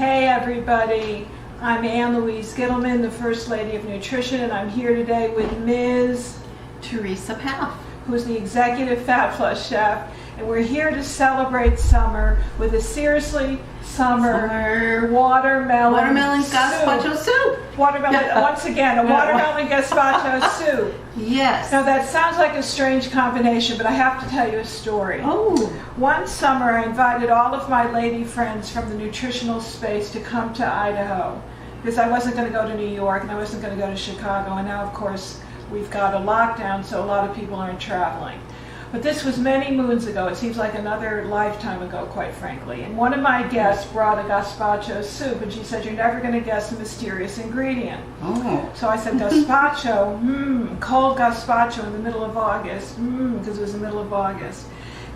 Hey everybody, I'm Louise Gittleman, the First Lady of Nutrition, and I'm here today with Ms. Teresa Paff, who's the Executive Fat Plus Chef, and we're here to celebrate summer with a seriously summer watermelon gazpacho soup. Watermelon, once again, a watermelon gazpacho soup. Yes. Now that sounds like a strange combination, but I have to tell you a story. Oh. One summer I invited all of my lady friends from the nutritional space to come to Idaho because I wasn't going to go to New York and I wasn't going to go to Chicago, and now of course we've got a lockdown, so a lot of people aren't traveling. But this was many moons ago. It seems like another lifetime ago, quite frankly. And one of my guests brought a gazpacho soup, and she said, "You're never going to guess the mysterious ingredient." Oh. So I said, gazpacho, cold gazpacho in the middle of August, because it was the middle of August.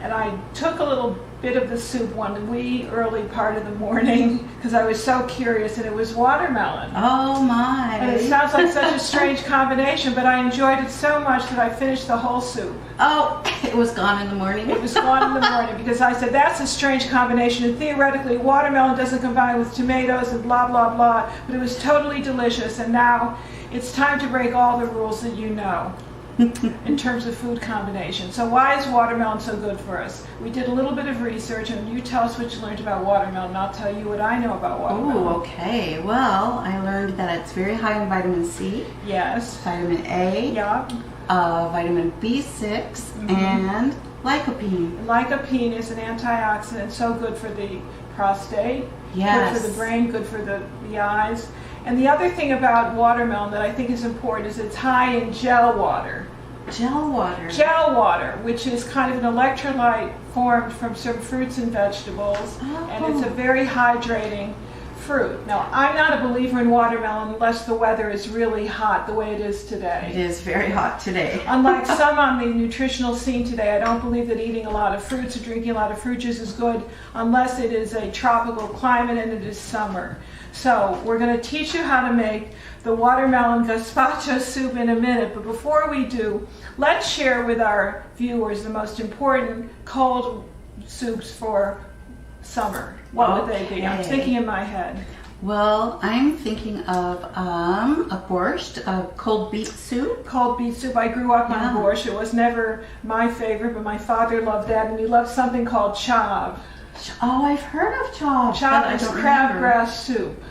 And I took a little bit of the soup one wee early part of the morning because I was so curious, and it was watermelon. Oh my. And it sounds like such a strange combination, but I enjoyed it so much that I finished the whole soup. Oh, it was gone in the morning? It was gone in the morning because I said, that's a strange combination, and theoretically watermelon doesn't combine with tomatoes and blah, blah, blah, but it was totally delicious, and now it's time to break all the rules that you know in terms of food combination. So why is watermelon so good for us? We did a little bit of research, and you tell us what you learned about watermelon, and I'll tell you what I know about watermelon. Oh, okay. Well, I learned that it's very high in vitamin C. Yes. Vitamin A. Yeah. Vitamin B6 and lycopene. Lycopene is an antioxidant, so good for the prostate, yes, good for the brain, good for the eyes. And the other thing about watermelon that I think is important is it's high in gel water. Gel water? Gel water, which is kind of an electrolyte formed from some fruits and vegetables, and it's a very hydrating fruit. Now, I'm not a believer in watermelon unless the weather is really hot the way it is today. It is very hot today. Unlike some on the nutritional scene today, I don't believe that eating a lot of fruits or drinking a lot of fruit juice is good unless it is a tropical climate and it is summer. So we're going to teach you how to make the watermelon gazpacho soup in a minute, but before we do, let's share with our viewers the most important cold soups for summer. What would they be? I'm thinking in my head. Well, I'm thinking of a borscht, a cold beet soup. Cold beet soup. I grew up on borscht. It was never my favorite, but my father loved that, and he loved something called chav. Oh, I've heard of chav. Chav is crabgrass soup.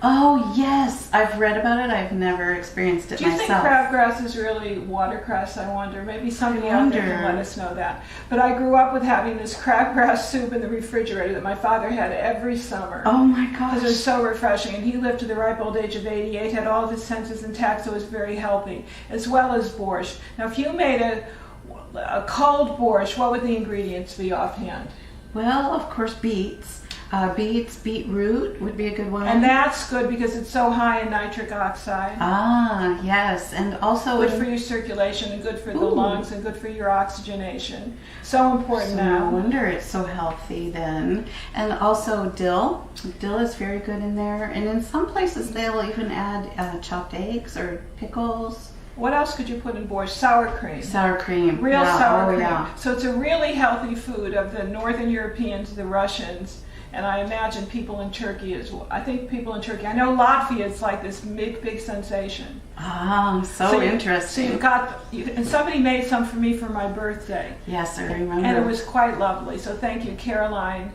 Oh, yes. I've read about it. I've never experienced it myself. Do you think crabgrass is really watercress, I wonder? Maybe somebody out there can let us know that. But I grew up with having this crabgrass soup in the refrigerator that my father had every summer. Oh my gosh. Because it was so refreshing. And he lived to the ripe old age of 88, had all of his senses intact, so was very healthy, as well as borscht. Now, if you made a cold borscht, what would the ingredients be offhand? Well, of course, beets. Beetroot would be a good one. And that's good because it's so high in nitric oxide. Ah, yes. And also good for your circulation and good for the lungs and good for your oxygenation. So important now. No wonder it's so healthy then. And also dill. Dill is very good in there. And in some places they'll even add chopped eggs or pickles. What else could you put in borscht? Sour cream. Sour cream. Real sour cream. Yeah. So it's a really healthy food of the Northern Europeans, the Russians, and I imagine people in Turkey as well. I think people in Turkey. I know Latvia is like this big sensation. Ah, so interesting. So you've got, and somebody made some for me for my birthday. Yes, I remember. And it was quite lovely. So thank you, Caroline.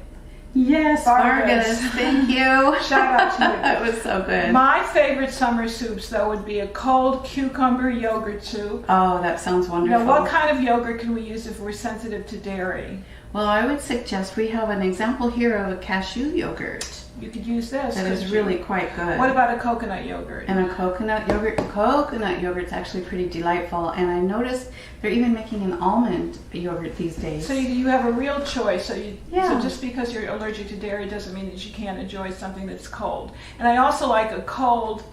Yes, Vargas. Thank you. Shout out to you. It was so good. My favorite summer soups, though, would be a cold cucumber yogurt soup. Oh, that sounds wonderful. Now, what kind of yogurt can we use if we're sensitive to dairy? Well, I would suggest we have an example here of a cashew yogurt. You could use this. That is really quite good. What about a coconut yogurt? And a coconut yogurt. Coconut yogurt's actually pretty delightful. And I noticed they're even making an almond yogurt these days. So you have a real choice. So just because you're allergic to dairy doesn't mean that you can't enjoy something that's cold. And I also like a cold,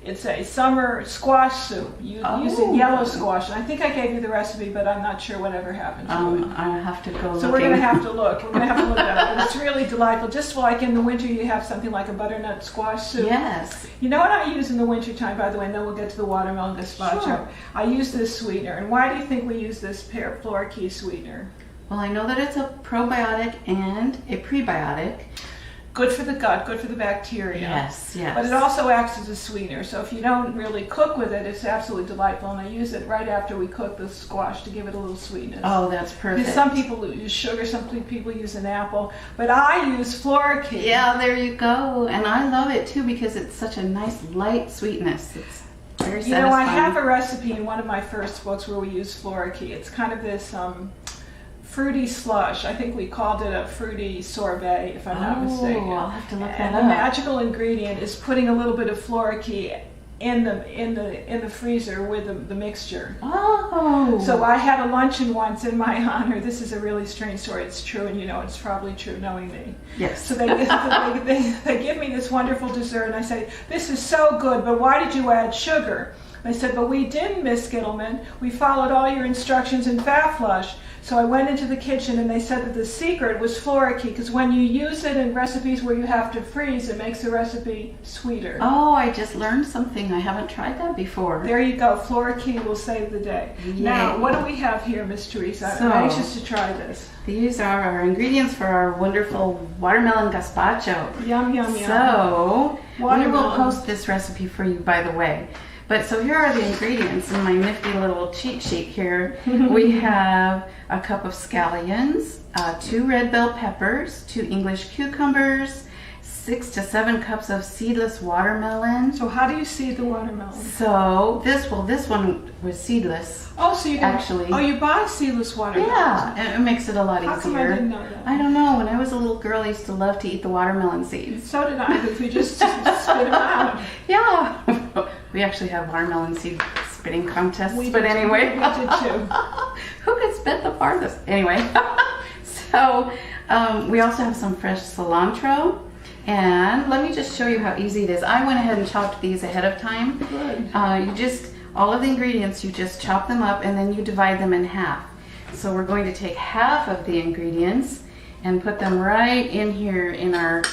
it's a summer squash soup. Using yellow squash. And I think I gave you the recipe, but I'm not sure whatever happened to it. I have to go look. So we're going to have to look. We're going to have to look at it. But it's really delightful. Just like in the winter you have something like a butternut squash soup. Yes. You know what I use in the wintertime, by the way, and then we'll get to the watermelon gazpacho. Sure. I use this sweetener. And why do you think we use this Flora Key sweetener? Well, I know that it's a probiotic and a prebiotic. Good for the gut, good for the bacteria. Yes, yes. But it also acts as a sweetener. So if you don't really cook with it, it's absolutely delightful. And I use it right after we cook the squash to give it a little sweetness. Oh, that's perfect. Because some people use sugar, some people use an apple, but I use floricane. Yeah, there you go. And I love it too because it's such a nice light sweetness. It's very satisfying. You know, I have a recipe in one of my first books where we use floricane. It's kind of this fruity slush. I think we called it a fruity sorbet, if I'm not mistaken. Oh, I'll have to look that And up. the magical ingredient is putting a little bit of floricane in the freezer with the mixture. Oh. So I had a luncheon once in my honor. This is a really strange story. It's true, and you know it's probably true knowing me. Yes. So they give me this wonderful dessert, and I say, this is so good, but why did you add sugar? I said, but we didn't, Miss Gittleman. We followed all your instructions in Fat Flush. So I went into the kitchen and they said that the secret was floricane, because when you use it in recipes where you have to freeze, it makes the recipe sweeter. Oh, I just learned something. I haven't tried that before. There you go. Floricane will save the day. Yay. Now, what do we have here, Miss Teresa? So, I'm anxious to try this. These are our ingredients for our wonderful watermelon gazpacho. Yum, yum, yum. So, we will Watermelon. post this recipe for you, by the way. But so here are the ingredients in my nifty little cheat sheet here. We have a cup of scallions, 2 red bell peppers, 2 English cucumbers, 6 to 7 cups of seedless watermelon. So how do you seed the watermelon? So this one was seedless. Oh, so you can, Actually. Oh, you buy seedless watermelon? Yeah, and it makes it a lot How easier. come I didn't know that? I don't know. When I was a little girl, I used to love to eat the watermelon seeds. So did I, because we just spit them out. Yeah. We actually have watermelon seed spitting contests, We but did- anyway. we did too. Who could spit the farthest? Anyway. So we also have some fresh cilantro. And let me just show you how easy it is. I went ahead and chopped these ahead of time. Good. All of the ingredients, you just chop them up and then you divide them in half. So we're going to take half of the ingredients and put them right in here in our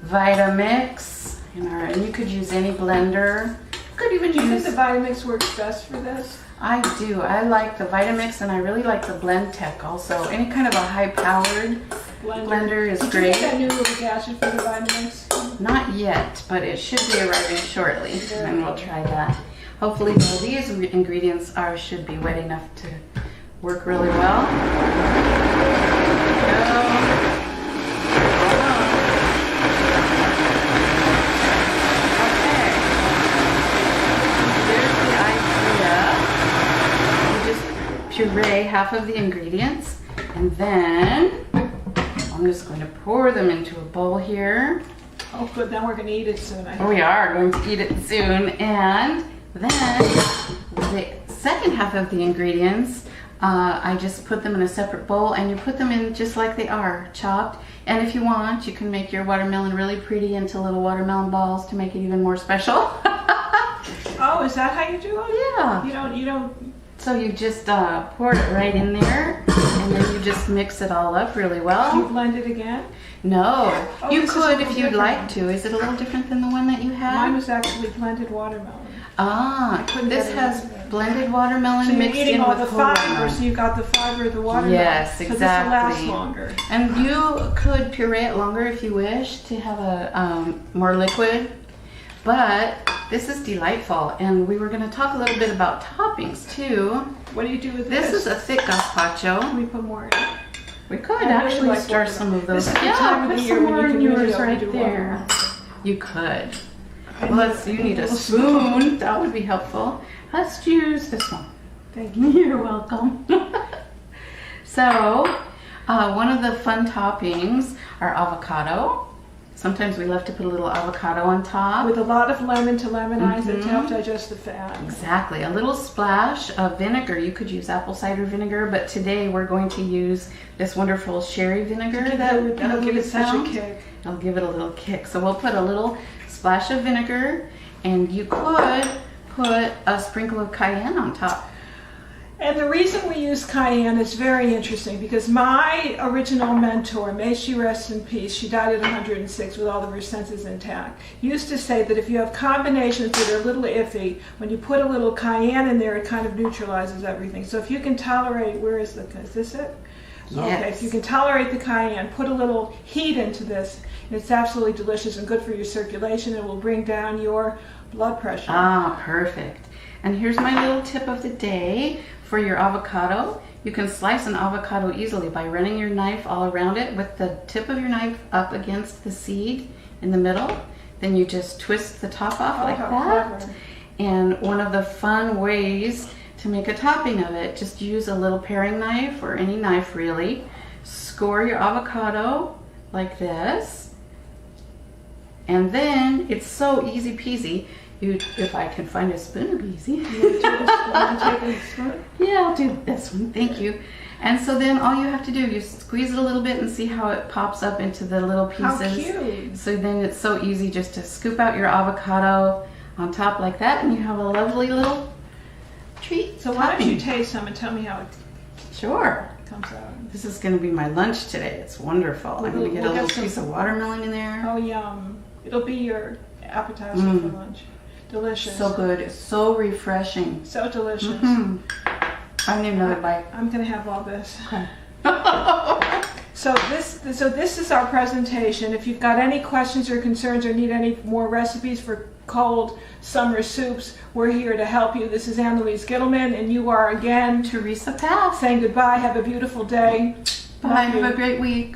Vitamix. And you could use any blender. You could even Do you think use, the Vitamix works best for this? I do. I like the Vitamix and I really like the Blend Tech also. Any kind of a high-powered blender is Did great. you get that new little gadget for the Vitamix? Not yet, but it should be arriving shortly, Very and we'll good. try that. Hopefully, though, these ingredients should be wet enough to work really well. There we go. Okay. There's the idea. You just puree half of the ingredients, and then I'm just going to pour them into a bowl here. Oh, good. Now we're going to eat it soon. We are going to eat it soon. And then the second half of the ingredients, I just put them in a separate bowl, and you put them in just like they are, chopped. And if you want, you can make your watermelon really pretty into little watermelon balls to make it even more special. Oh, is that how you do it? Yeah. You don't. So you just pour it right in there, and then you just mix it all up really well. You blend it again? No, Oh, you this is a could little if you'd different. like to. Is it a little different than the one that you had? Mine was actually blended watermelon. Ah, couldn't this get it has in. blended watermelon So you're mixed eating in all with the whole fiber, watermelon. so you've got the fiber of the watermelon. Yes, So this will last exactly. longer. And you could puree it longer if you wish to have a more liquid. But this is delightful, and we were going to talk a little bit about toppings too. What do you do with This this? is a thick gazpacho. We put more in it. We could I really actually like stir watermelon. some of those. This is the time of put the year some when more you in can yours really right overdo there. watermelon. You could. I Well, need you need a little spoon. That would be helpful. Let's use this one. Thank you. You're welcome. So, one of the fun toppings are avocado. Sometimes we love to put a little avocado on top. With a lot of lemon to lemonize it to Mhm. help digest the fat. Exactly. A little splash of vinegar. You could use apple cider vinegar, but today we're going to use this wonderful sherry vinegar That'll give it Louise such a found. kick. It'll give it a little kick. So we'll put a little splash of vinegar, and you could put a sprinkle of cayenne on top. And the reason we use cayenne is very interesting because my original mentor, may she rest in peace, she died at 106 with all of her senses intact, used to say that if you have combinations that are a little iffy, when you put a little cayenne in there, it kind of neutralizes everything. So if you can tolerate, is this it? Yes. Okay, if you can tolerate the cayenne, put a little heat into this, It's absolutely delicious and good for your circulation. It will bring down your blood pressure. Ah, perfect. And here's my little tip of the day for your avocado. You can slice an avocado easily by running your knife all around it with the tip of your knife up against the seed in the middle. Then you just twist the top off like how that. clever. And one of the fun ways to make a topping of it, just use a little paring knife or any knife really. Score your avocado like this. And then it's so easy peasy. If I can find a spoon, it'd be easy. Yeah, I'll do this one. Thank you. And so then all you have to do, you squeeze it a little bit and see how it pops up into the little pieces. How cute. So then it's so easy just to scoop out your avocado on top like that, and you have a lovely little treat. So why don't you taste some and tell me how it Sure. comes out. This is going to be my lunch today. It's wonderful. I'm going to get a We'll little get some- piece of watermelon in there. Oh, yum. It'll be your appetizer for lunch. Delicious. So good. It's so refreshing. So delicious. I need another bite. I'm going to have all this. Okay. So this is our presentation. If you've got any questions or concerns or need any more recipes for cold summer soups, we're here to help you. This is Louise Gittleman, and you are again Teresa Pass. saying goodbye. Have a beautiful day. Bye. Have a great week.